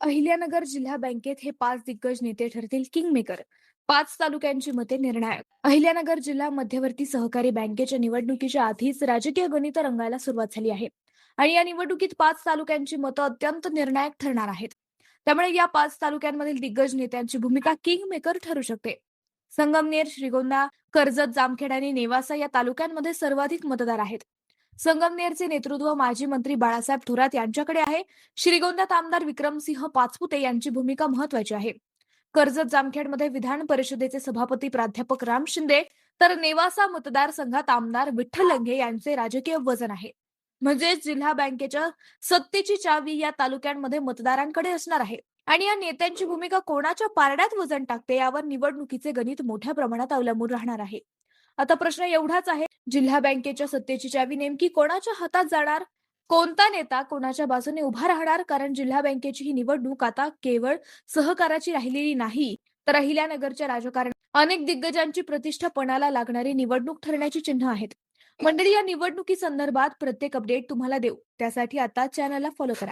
अहिल्यानगर जिल्हा बँकेत हे 5 दिग्गज नेते ठरतील किंगमेकर. 5 तालुक्यांची मते निर्णायक. अहिल्यानगर जिल्हा मध्यवर्ती सहकारी बँकेच्या निवडणुकीच्या आधीच राजकीय गणित रंगायला सुरुवात झाली आहे. आणि या निवडणुकीत 5 तालुक्यांची मतं अत्यंत निर्णायक ठरणार आहेत. त्यामुळे या 5 तालुक्यांमधील दिग्गज नेत्यांची भूमिका किंगमेकर ठरू शकते. संगमनेर, श्रीगोंदा, कर्जत, जामखेड आणि नेवासा या तालुक्यांमध्ये सर्वाधिक मतदार आहेत. संगमनेरचे नेतृत्व माजी मंत्री बाळासाहेब थोरात यांच्याकडे आहे. श्रीगोंद्यात आमदार विक्रमसिंह पाचपुते यांची भूमिका महत्वाची आहे. कर्जत जामखेडमध्ये विधान परिषदेचे सभापती प्राध्यापक राम शिंदे, तर नेवासा मतदारसंघात आमदार विठ्ठल लंगे यांचे राजकीय वजन आहे. म्हणजेच जिल्हा बँकेच्या सत्तेची चावी या तालुक्यांमध्ये मतदारांकडे असणार आहे. आणि या नेत्यांची भूमिका कोणाच्या पारड्यात वजन टाकते यावर निवडणुकीचे गणित मोठ्या प्रमाणात अवलंबून राहणार आहे. आता प्रश्न एवढाच आहे, जिल्हा बँकेच्या सत्तेची चावी नेमकी कोणाच्या हातात जाणार? कोणता नेता कोणाच्या बाजूने उभा राहणार? कारण जिल्हा बँकेची ही निवडणूक आता केवळ सहकाराची राहिलेली नाही, तर अहिल्यानगरच्या राजकारणात अनेक दिग्गजांची प्रतिष्ठा पणाला लागणारी निवडणूक ठरण्याची चिन्ह आहेत. मंडळी, या निवडणुकी संदर्भात प्रत्येक अपडेट तुम्हाला देऊ, त्यासाठी आता चॅनलला फॉलो करा.